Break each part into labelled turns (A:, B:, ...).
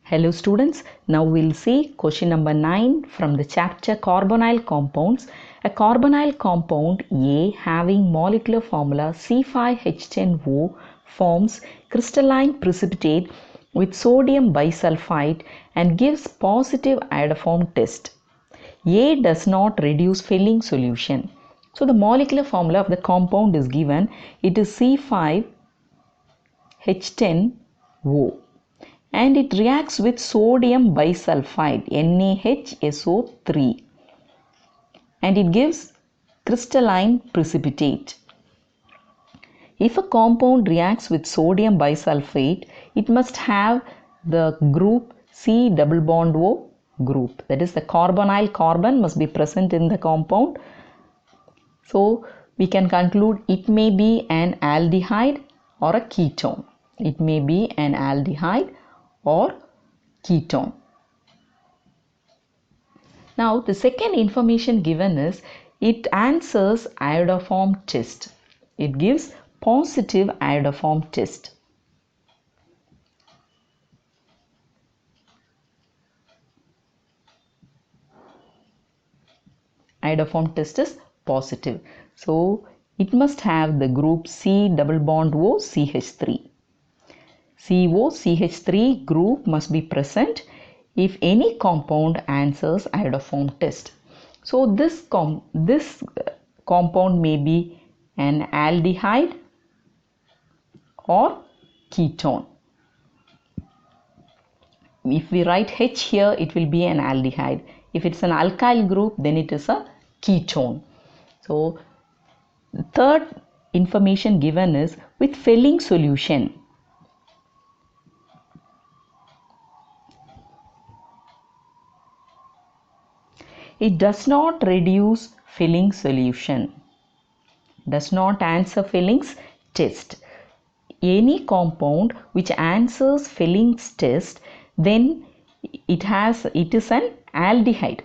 A: Hello students, now we'll see question number 9 from the chapter Carbonyl Compounds. A carbonyl compound A having molecular formula C5H10O forms crystalline precipitate with sodium bisulfite and gives positive iodoform test. A does not reduce filling solution. So the molecular formula of the compound is given. It is C5H10O. And it reacts with sodium bisulfite NaHSO3 and it gives crystalline precipitate. If a compound reacts with sodium bisulfate, it must have the group C double bond O group, that is the carbonyl carbon must be present in the compound. So we can conclude it may be an aldehyde or a ketone. It may be an aldehyde or ketone. Now the second information given is it answers iodoform test. It gives positive iodoform test. Iodoform test is positive. So it must have the group C double bond O CH3. COCH3 group must be present if any compound answers iodoform test. So this compound may be an aldehyde or ketone. If we write H here, it will be an aldehyde. If it's an alkyl group, then it is a ketone. So the third information given is with filling solution. It does not reduce filling solution, does not answer fillings test. Any compound which answers fillings test, then it is an aldehyde.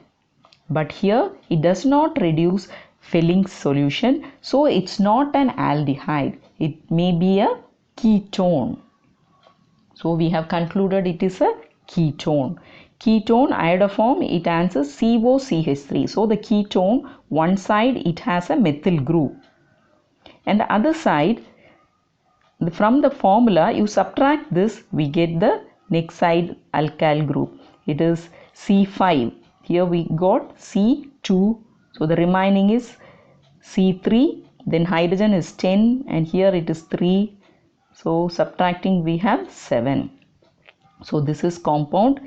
A: But here it does not reduce filling solution, so it's not an aldehyde. It may be a ketone. So we have concluded it is a ketone. Ketone iodoform, it answers COCH3. So the ketone, one side it has a methyl group and the other side, from the formula you subtract this, we get the next side alkyl group. It is C5. Here we got C2. So the remaining is C3. Then hydrogen is 10 and here it is 3. So subtracting we have 7. So this is compound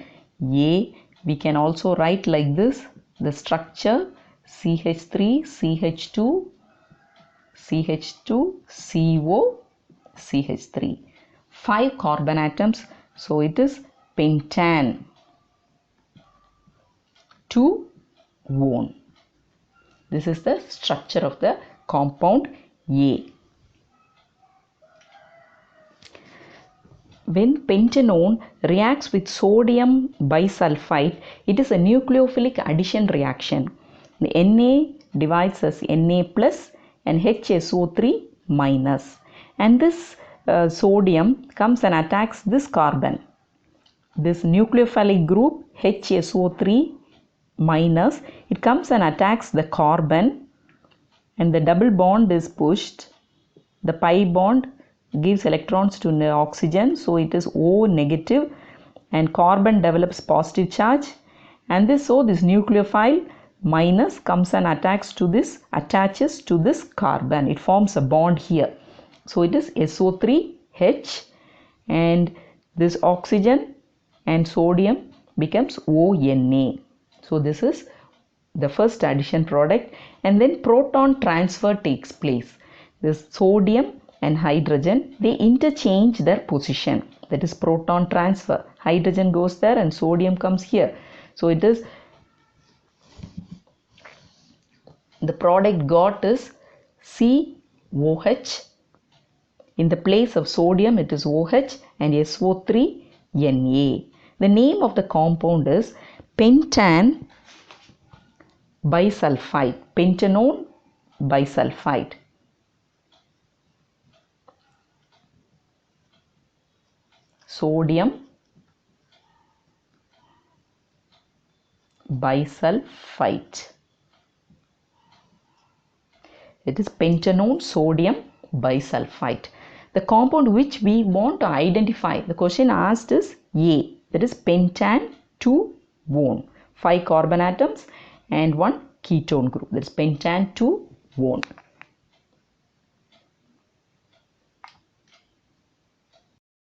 A: A. We can also write like this, the structure CH3, CH2, CH2, CO, CH3. 5 carbon atoms. So it is pentane. 2 one. This is the structure of the compound A. When pentanone reacts with sodium bisulfite, it is a nucleophilic addition reaction. The Na divides as Na plus and HSO3 minus. And this sodium comes and attacks this carbon. This nucleophilic group HSO3 minus, it comes and attacks the carbon and the double bond is pushed. The pi bond gives electrons to oxygen, so it is O negative and carbon develops positive charge, and this nucleophile minus comes and attaches to this carbon. It forms a bond here, so it is SO3H and this oxygen and sodium becomes ONA. So this is the first addition product, and then proton transfer takes place. This sodium and hydrogen, they interchange their position, that is proton transfer. Hydrogen goes there and sodium comes here. So it is, the product got is COH. In the place of sodium it is OH and SO3Na. The name of the compound is pentane bisulfite, pentanone bisulfite. Sodium bisulfite. It is pentanone sodium bisulfite. The compound which we want to identify, the question asked is A, that is pentan 2-one, 5 carbon atoms and 1 ketone group, that is pentan 2-one.